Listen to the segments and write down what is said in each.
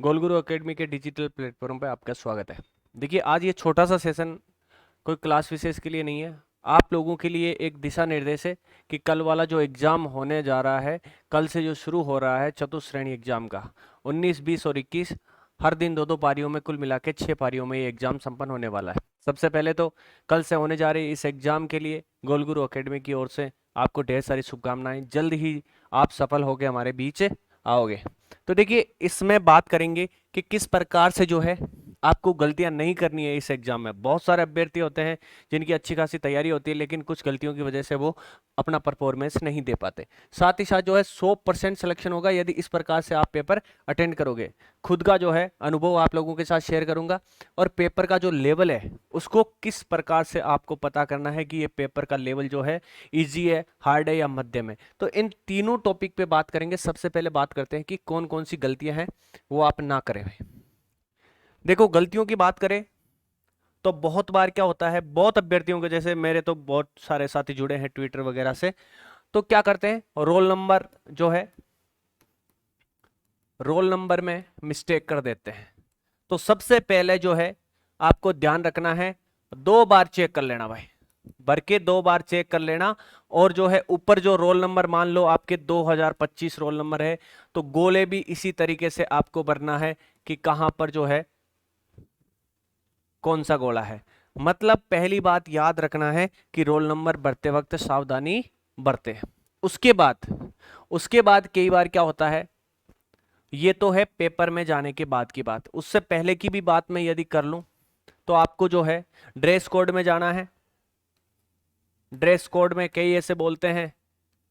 गोलगुरु academy के digital platform पे आपका स्वागत है। देखिए, आज ये छोटा सा सेशन कोई क्लास विशेष के लिए नहीं है, आप लोगों के लिए एक दिशा निर्देश है कि कल वाला जो एग्ज़ाम होने जा रहा है, कल से जो शुरू हो रहा है चतुश्रेणी एग्ज़ाम का 19, 20 और 21, हर दिन दो दो पारियों में कुल मिला के 6 पारियों में ये एग्ज़ाम संपन्न होने वाला है। सबसे पहले तो कल से होने जा रही इस एग्ज़ाम के लिए गोलगुरु एकेडमी की ओर से आपको ढेर सारी शुभकामनाएं। जल्द ही आप सफल होकर हमारे बीच आओगे। तो देखिए, इसमें बात करेंगे कि किस प्रकार से जो है आपको गलतियां नहीं करनी है इस एग्जाम में। बहुत सारे अभ्यर्थी होते हैं जिनकी अच्छी खासी तैयारी होती है, लेकिन कुछ गलतियों की वजह से वो अपना परफॉर्मेंस नहीं दे पाते। साथ ही साथ जो है 100% सिलेक्शन होगा यदि इस प्रकार से आप पेपर अटेंड करोगे। खुद का जो है अनुभव आप लोगों के साथ शेयर करूंगा, और पेपर का जो लेवल है उसको किस प्रकार से आपको पता करना है कि ये पेपर का लेवल जो है ईजी है, हार्ड है या मध्यम है। तो इन तीनों टॉपिक पे बात करेंगे। सबसे पहले बात करते हैं कि कौन कौन सी गलतियां हैं वो आप ना करें। देखो, गलतियों की बात करें तो बहुत बार क्या होता है, बहुत अभ्यर्थियों के, जैसे मेरे तो बहुत सारे साथी जुड़े हैं ट्विटर वगैरह से, तो क्या करते हैं, रोल नंबर जो है रोल नंबर में मिस्टेक कर देते हैं। तो सबसे पहले जो है आपको ध्यान रखना है, 2 बार चेक कर लेना भाई, भर के 2 बार चेक कर लेना। और जो है ऊपर जो रोल नंबर, मान लो आपके 2025 रोल नंबर है, तो गोले भी इसी तरीके से आपको भरना है कि कहां पर जो है कौन सा गोला है। मतलब पहली बात याद रखना है कि रोल नंबर भरते वक्त सावधानी बरते। उसके बाद कई बार क्या होता है, ये तो है पेपर में जाने के बाद की बात। उससे पहले की भी बात मैं यदि कर लूं तो आपको जो है ड्रेस कोड में जाना है। ड्रेस कोड में कई ऐसे बोलते हैं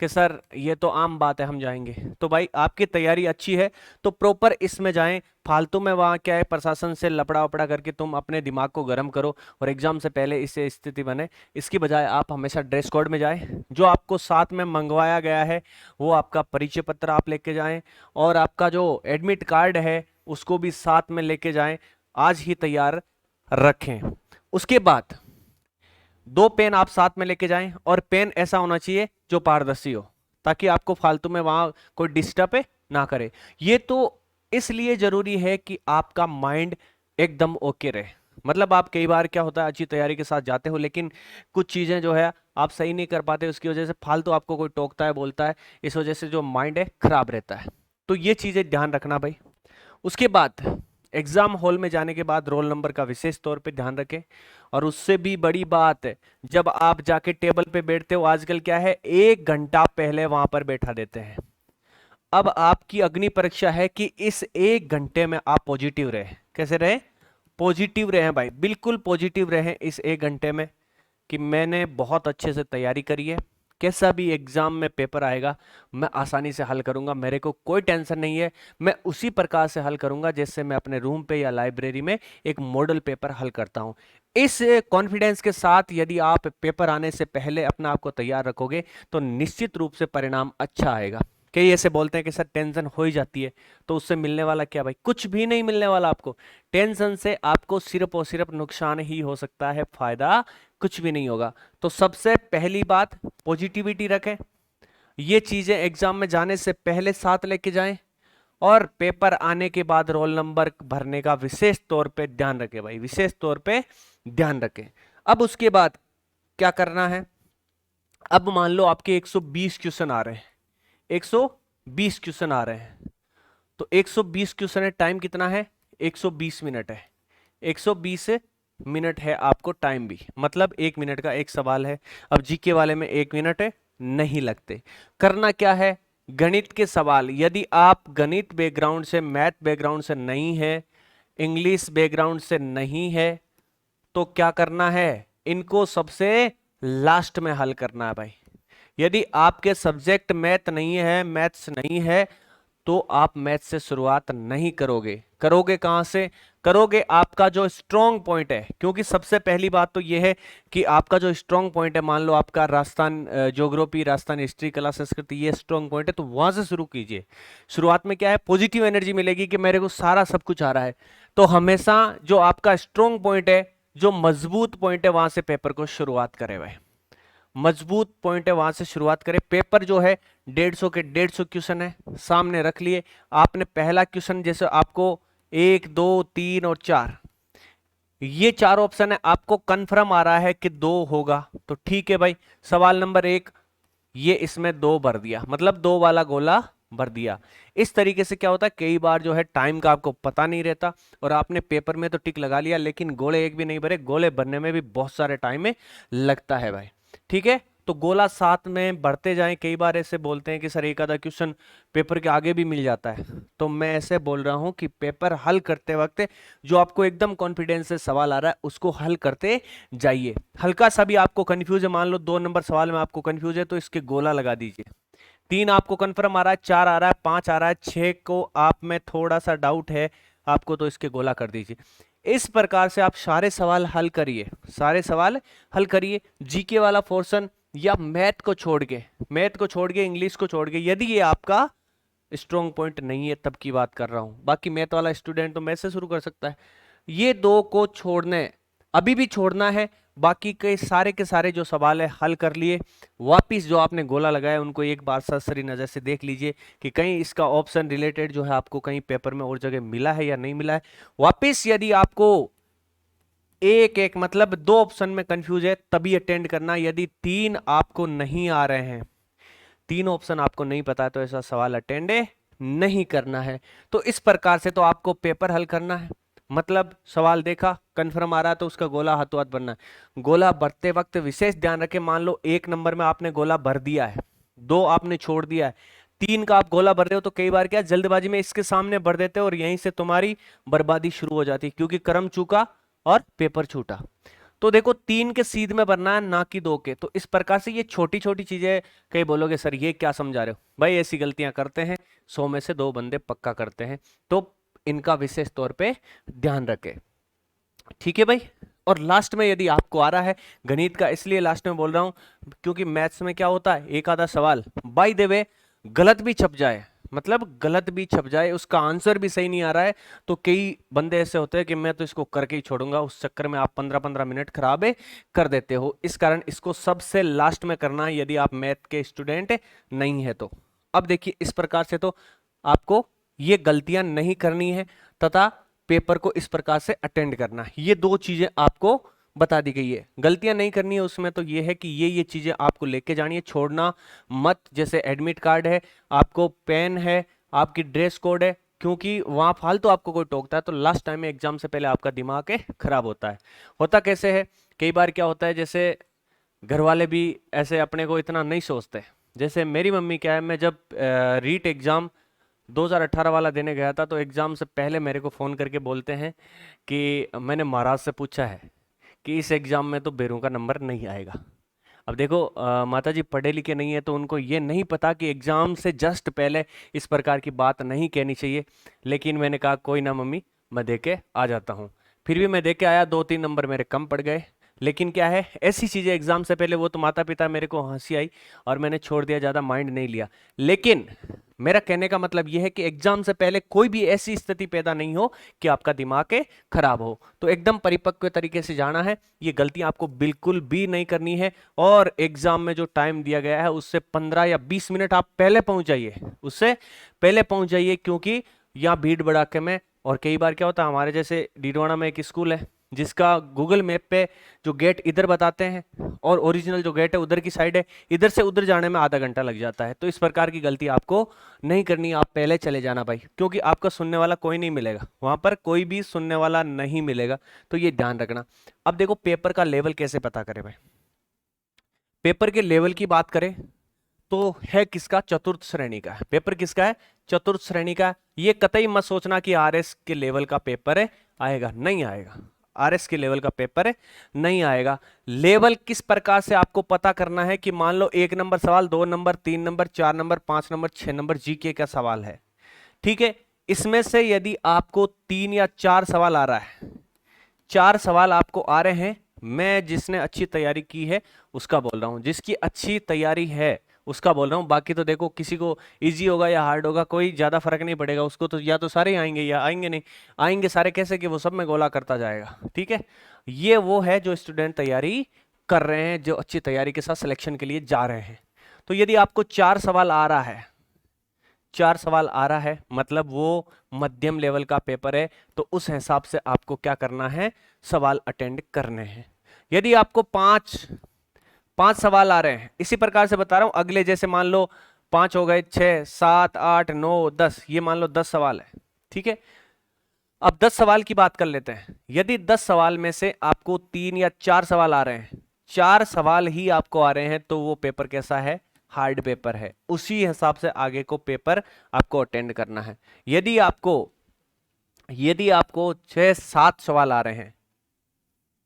कि सर ये तो आम बात है, हम जाएंगे। तो भाई आपकी तैयारी अच्छी है तो प्रॉपर इसमें जाएं। फालतू में वहां क्या है, प्रशासन से लपड़ा वपड़ा करके तुम अपने दिमाग को गर्म करो और एग्जाम से पहले इससे स्थिति बने, इसकी बजाय आप हमेशा ड्रेस कोड में जाएं। जो आपको साथ में मंगवाया गया है वो आपका परिचय पत्र आप लेके जाएं, और आपका जो एडमिट कार्ड है उसको भी साथ में लेके जाएं। आज ही तैयार रखें। उसके बाद 2 पेन आप साथ में लेके जाएं, और पेन ऐसा होना चाहिए जो पारदर्शी हो, ताकि आपको फालतू में वहां कोई डिस्टर्ब ना करे। ये तो इसलिए जरूरी है कि आपका माइंड एकदम ओके रहे। मतलब आप कई बार क्या होता है, अच्छी तैयारी के साथ जाते हो लेकिन कुछ चीजें जो है आप सही नहीं कर पाते, उसकी वजह से फालतू आपको कोई टोकता है, बोलता है, इस वजह से जो माइंड है खराब रहता है। तो ये चीजें ध्यान रखना भाई। उसके बाद एग्जाम हॉल में जाने के बाद रोल नंबर का विशेष तौर पे ध्यान रखें। और उससे भी बड़ी बात है, जब आप जाके टेबल पे बैठते हो, आजकल क्या है, 1 घंटा पहले वहां पर बैठा देते हैं। अब आपकी अग्नि परीक्षा है कि इस 1 घंटे में आप पॉजिटिव रहे। कैसे रहे? पॉजिटिव रहे भाई, बिल्कुल पॉजिटिव रहे इस 1 घंटे में, कि मैंने बहुत अच्छे से तैयारी करी है, कैसा भी एग्जाम में पेपर आएगा मैं आसानी से हल करूंगा, मेरे को कोई टेंशन नहीं है। मैं उसी प्रकार से हल करूंगा जैसे मैं अपने रूम पे या लाइब्रेरी में एक मॉडल पेपर हल करता हूं। इस कॉन्फिडेंस के साथ यदि आप पेपर आने से पहले अपना आपको तैयार रखोगे तो निश्चित रूप से परिणाम अच्छा आएगा। कई ऐसे बोलते हैं कि सर टेंशन हो ही जाती है, तो उससे मिलने वाला क्या भाई? कुछ भी नहीं मिलने वाला आपको। टेंशन से आपको सिर्फ और सिर्फ नुकसान ही हो सकता है, फायदा कुछ भी नहीं होगा। तो सबसे पहली बात, पॉजिटिविटी रखें। ये चीजें एग्जाम में जाने से पहले साथ लेके जाएं, और पेपर आने के बाद रोल नंबर भरने का विशेष तौर पे ध्यान रखें भाई, विशेष तौर पे ध्यान रखें। अब उसके बाद क्या करना है, अब मान लो आपके 120 क्वेश्चन आ रहे हैं, 120 क्वेश्चन आ रहे हैं, तो 120 क्वेश्चन है, टाइम कितना है? 120 मिनट है। 120 मिनट है आपको टाइम भी, मतलब 1 मिनट का एक सवाल है। अब जीके वाले में 1 मिनट है, नहीं लगते। करना क्या है, गणित के सवाल, यदि आप गणित बैकग्राउंड से, मैथ बैकग्राउंड से नहीं है, इंग्लिश बैकग्राउंड से नहीं है, तो क्या करना है, इनको सबसे लास्ट में हल करना है भाई। यदि आपके सब्जेक्ट मैथ नहीं है, मैथ्स नहीं है, तो आप मैथ से शुरुआत नहीं करोगे। करोगे कहां से? करोगे आपका जो स्ट्रॉन्ग पॉइंट है, क्योंकि सबसे पहली बात तो यह है कि आपका जो स्ट्रॉन्ग पॉइंट है, मान लो आपका राजस्थान ज्योग्राफी, राजस्थान हिस्ट्री, कला, संस्कृति, ये स्ट्रॉन्ग पॉइंट है, तो वहां से शुरू कीजिए। शुरुआत में क्या है, पॉजिटिव एनर्जी मिलेगी कि मेरे को सारा सब कुछ आ रहा है। तो हमेशा जो आपका स्ट्रॉन्ग पॉइंट है, जो मजबूत पॉइंट है, वहां से पेपर को शुरुआत करें भाई। मजबूत पॉइंट है वहां से शुरुआत करें। पेपर जो है 150 के 150 क्वेश्चन है, सामने रख लिए आपने। पहला क्वेश्चन जैसे आपको 1 2 3 और 4, ये 4 ऑप्शन है, आपको कंफर्म आ रहा है कि 2 होगा तो ठीक है भाई। सवाल नंबर 1, ये इसमें 2 भर दिया, मतलब 2 वाला गोला भर दिया। इस तरीके से क्या होता है, कई बार जो है टाइम का आपको पता नहीं रहता और आपने पेपर में तो टिक लगा लिया लेकिन गोले एक भी नहीं भरे। गोले भरने में भी बहुत सारे टाइम में लगता है भाई, ठीक है। तो गोला साथ में बढ़ते जाएं। कई बार ऐसे बोलते हैं कि सर एक आधा क्वेश्चन पेपर के आगे भी मिल जाता है, तो मैं ऐसे बोल रहा हूं कि पेपर हल करते वक्त जो आपको एकदम कॉन्फिडेंस से सवाल आ रहा है उसको हल करते जाइए। हल्का सा भी आपको कंफ्यूज है, मान लो 2 नंबर सवाल में आपको कंफ्यूज है तो इसके गोला लगा दीजिए। 3 आपको कंफर्म आ रहा है, 4 आ रहा है, 5 आ रहा है, 6 को आप में थोड़ा सा डाउट है आपको तो इसके गोला कर दीजिए। इस प्रकार से आप सारे सवाल हल करिए, सारे सवाल हल करिए। जीके वाला पोर्शन या मैथ को छोड़ के इंग्लिश को छोड़ के, यदि ये आपका स्ट्रॉन्ग पॉइंट नहीं है तब की बात कर रहा हूं। बाकी मैथ वाला स्टूडेंट तो मैथ से शुरू कर सकता है। ये 2 को छोड़ने, अभी भी छोड़ना है। बाकी के सारे जो सवाल है हल कर लिए। वापिस जो आपने गोला लगाया उनको एक बार सरसरी नजर से देख लीजिए कि कहीं इसका ऑप्शन रिलेटेड जो है आपको कहीं पेपर में और जगह मिला है या नहीं मिला है। वापिस यदि आपको एक मतलब 2 ऑप्शन में कंफ्यूज है तभी अटेंड करना। यदि 3 आपको नहीं आ रहे हैं, 3 ऑप्शन आपको नहीं पता है, तो ऐसा सवाल अटेंड नहीं करना है। तो इस प्रकार से तो आपको पेपर हल करना है। मतलब सवाल देखा, कंफर्म आ रहा है तो उसका गोला हाथों हाथ भरना है। गोला भरते वक्त विशेष ध्यान रखें, मान लो 1 नंबर में आपने गोला भर दिया है, 2 आपने छोड़ दिया है, 3 का आप गोला भर रहे हो, तो कई बार क्या जल्दबाजी में इसके सामने भर देते हो और यहीं से तुम्हारी बर्बादी शुरू हो जाती है, क्योंकि क्रम चूका और पेपर छूटा। तो देखो 3 के सीध में भरना है ना कि 2 के। तो इस प्रकार से ये छोटी छोटी चीजें, कई बोलोगे सर ये क्या समझा रहे हो भाई, ऐसी गलतियां करते हैं, 100 में से 2 बंदे पक्का करते हैं, तो इनका विशेष तौर पे ध्यान रखें, ठीक है भाई। और लास्ट में यदि आपको आ रहा है गणित का, इसलिए लास्ट में बोल रहा हूं क्योंकि मैथ्स में क्या होता है, एक आधा सवाल बाय द वे गलत भी छप जाए, मतलब गलत भी छप जाए, उसका आंसर भी सही नहीं आ रहा है, तो कई बंदे ऐसे होते हैं कि मैं तो इसको करके ही छोड़ूंगा, उस चक्कर में आप 15-15 मिनट खराब कर देते हो। इस कारण इसको सबसे लास्ट में करना है यदि आप मैथ के स्टूडेंट नहीं है तो। अब देखिए इस प्रकार से तो आपको ये गलतियां नहीं करनी है तथा पेपर को इस प्रकार से अटेंड करना है। ये 2 चीजें आपको बता दी गई है। गलतियां नहीं करनी है उसमें तो ये है कि ये चीजें आपको लेके जानी है, छोड़ना मत। जैसे एडमिट कार्ड है, आपको पेन है, आपकी ड्रेस कोड है, क्योंकि वहां फालतू आपको कोई टोकता है तो लास्ट टाइम में एग्जाम से पहले आपका दिमाग खराब होता है। होता कैसे है, कई बार क्या होता है, जैसे घर वाले भी ऐसे अपने को इतना नहीं सोचते। जैसे मेरी मम्मी क्या है, मैं जब रीट एग्जाम 2018 वाला देने गया था तो एग्जाम से पहले मेरे को फोन करके बोलते हैं कि मैंने महाराज से पूछा है कि इस एग्जाम में तो बेरों का नंबर नहीं आएगा। अब देखो माता जी पढ़े लिखे नहीं है तो उनको ये नहीं पता कि एग्जाम से जस्ट पहले इस प्रकार की बात नहीं कहनी चाहिए। लेकिन मैंने कहा कोई ना मम्मी, मैं दे के आ जाता हूँ। फिर भी मैं दे के आया, 2-3 नंबर मेरे कम पड़ गए। लेकिन क्या है, ऐसी चीजें एग्जाम से पहले, वो तो माता पिता मेरे को हंसी आई और मैंने छोड़ दिया, ज्यादा माइंड नहीं लिया। लेकिन मेरा कहने का मतलब यह है कि एग्जाम से पहले कोई भी ऐसी स्थिति पैदा नहीं हो कि आपका दिमाग खराब हो, तो एकदम परिपक्व तरीके से जाना है। ये गलतियां आपको बिल्कुल भी नहीं करनी है। और एग्जाम में जो टाइम दिया गया है उससे 15 या 20 मिनट आप पहले पहुंच जाइए, उससे पहले पहुंच जाइए, क्योंकि यहाँ भीड़ भड़ाके में, और कई बार क्या होता है, हमारे जैसे डीडवाना में एक स्कूल है जिसका गूगल मैप पे जो गेट इधर बताते हैं और ओरिजिनल जो गेट है उधर की साइड है, इधर से उधर जाने में आधा घंटा लग जाता है। तो इस प्रकार की गलती आपको नहीं करनी, आप पहले चले जाना भाई, क्योंकि आपका सुनने वाला कोई नहीं मिलेगा, वहां पर कोई भी सुनने वाला नहीं मिलेगा, तो ये ध्यान रखना। अब देखो पेपर का लेवल कैसे पता करें भाई। पेपर के लेवल की बात करें तो है किसका, चतुर्थ श्रेणी का पेपर, किसका है, चतुर्थ श्रेणी का। ये कतई मत सोचना कि आरएस के लेवल का पेपर है आएगा, नहीं आएगा, आरएस के लेवल का पेपर है नहीं आएगा। लेवल किस प्रकार से आपको पता करना है कि मान लो 1 नंबर सवाल, 2 number, 3 number, 4 number, 5 number, 6 number GK का सवाल है, ठीक है। इसमें से यदि आपको 3 या 4 सवाल आ रहा है, 4 सवाल आपको आ रहे हैं, मैं जिसने अच्छी तैयारी की है उसका बोल रहा हूं, जिसकी अच्छी तैयारी है उसका बोल रहा हूं। बाकी तो देखो किसी को इजी होगा या हार्ड होगा कोई ज्यादा फर्क नहीं पड़ेगा, उसको तो या तो सारे आएंगे या आएंगे नहीं। आएंगे सारे कैसे कि वो सब में गोला करता जाएगा, ठीक है। ये वो है जो स्टूडेंट तैयारी कर रहे हैं, जो अच्छी तैयारी के साथ सिलेक्शन के लिए जा रहे हैं। तो यदि आपको 4 सवाल आ रहा है, 4 सवाल आ रहा है, मतलब वो मध्यम लेवल का पेपर है, तो उस हिसाब से आपको क्या करना है, सवाल अटेंड करने हैं। यदि आपको 5 सवाल आ रहे हैं, इसी प्रकार से बता रहा हूं, अगले जैसे मान लो 5 हो गए, 6, 7, 8, 9, 10, ये मान लो 10 सवाल है, ठीक है। अब 10 सवाल की बात कर लेते हैं। यदि 10 सवाल में से आपको 3 या 4 सवाल आ रहे हैं, 4 सवाल ही आपको आ रहे हैं, तो वो पेपर कैसा है, हार्ड पेपर है। उसी हिसाब से आगे को पेपर आपको अटेंड करना है। यदि आपको 6-7 सवाल आ रहे हैं,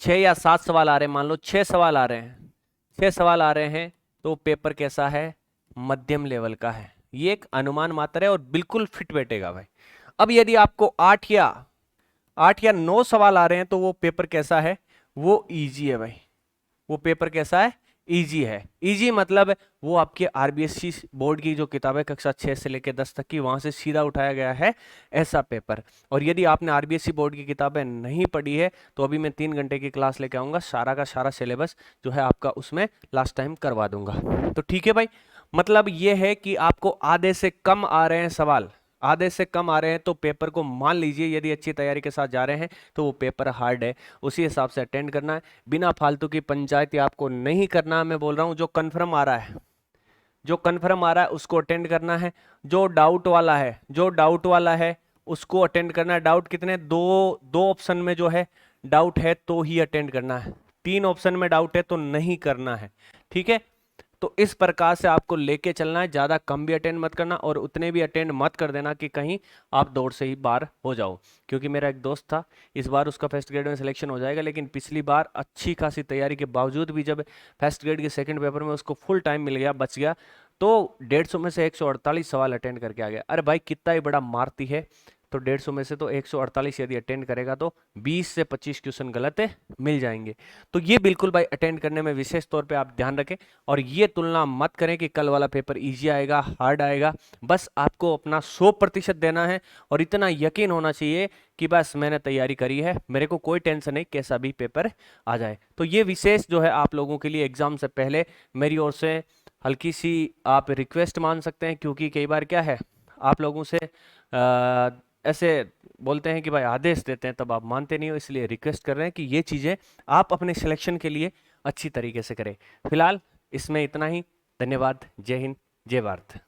6 या 7 सवाल आ रहे हैं, मान लो 6 सवाल आ रहे हैं, 6 सवाल आ रहे हैं, तो पेपर कैसा है, मध्यम लेवल का है। ये एक अनुमान मात्र है और बिल्कुल फिट बैठेगा भाई। अब यदि आपको 8 या 9 सवाल आ रहे हैं, तो वो पेपर कैसा है, वो इजी है भाई। वो पेपर कैसा है, इजी है। इजी मतलब वो आपके आरबीएससी बोर्ड की जो किताबें कक्षा 6 से लेकर 10 तक की, वहां से सीधा उठाया गया है ऐसा पेपर। और यदि आपने आरबीएससी बोर्ड की किताबें नहीं पढ़ी है, तो अभी मैं 3 घंटे की क्लास लेके आऊंगा, सारा का सारा सिलेबस जो है आपका उसमें लास्ट टाइम करवा दूंगा। तो ठीक है भाई, मतलब ये है कि आपको आधे से कम आ रहे हैं सवाल, आधे से कम आ रहे हैं, तो पेपर को मान लीजिए यदि अच्छी तैयारी के साथ जा रहे हैं तो वो पेपर हार्ड है, उसी हिसाब से अटेंड करना है। बिना फालतू की पंचायती आपको नहीं करना है। मैं बोल रहा हूं जो कंफर्म आ रहा है, जो कंफर्म आ रहा है उसको अटेंड करना है। जो डाउट वाला है उसको अटेंड करना है। डाउट कितने, दो ऑप्शन में जो है डाउट है तो ही अटेंड करना है, 3 ऑप्शन में डाउट है तो नहीं करना है, ठीक है। तो इस प्रकार से आपको लेके चलना है, ज्यादा कम भी अटेंड मत करना और उतने भी अटेंड मत कर देना कि कहीं आप दौड़ से ही बाहर हो जाओ। क्योंकि मेरा एक दोस्त था, इस बार उसका फर्स्ट ग्रेड में सिलेक्शन हो जाएगा, लेकिन पिछली बार अच्छी खासी तैयारी के बावजूद भी जब फर्स्ट ग्रेड के सेकंड पेपर में उसको फुल टाइम मिल गया, बच गया, तो 150 में से 148 सवाल अटेंड करके आ गया। अरे भाई कितना ही बड़ा मारती है, तो 150 में से तो 148 यदि अटेंड करेगा तो 20 से 25 क्वेश्चन गलत है मिल जाएंगे। तो ये बिल्कुल भाई अटेंड करने में विशेष तौर पे आप ध्यान रखें, और ये तुलना मत करें कि कल वाला पेपर इजी आएगा हार्ड आएगा। बस आपको अपना 100% देना है और इतना यकीन होना चाहिए कि बस मैंने तैयारी करी है, मेरे को कोई टेंशन नहीं कैसा भी पेपर आ जाए। तो ये विशेष जो है आप लोगों के लिए एग्जाम से पहले मेरी ओर से हल्की सी आप रिक्वेस्ट मान सकते हैं, क्योंकि कई बार क्या है आप लोगों से ऐसे बोलते हैं कि भाई आदेश देते हैं, तब आप मानते नहीं हो, इसलिए रिक्वेस्ट कर रहे हैं कि ये चीज़ें आप अपने सिलेक्शन के लिए अच्छी तरीके से करें। फिलहाल इसमें इतना ही। धन्यवाद। जय हिंद, जय भारत।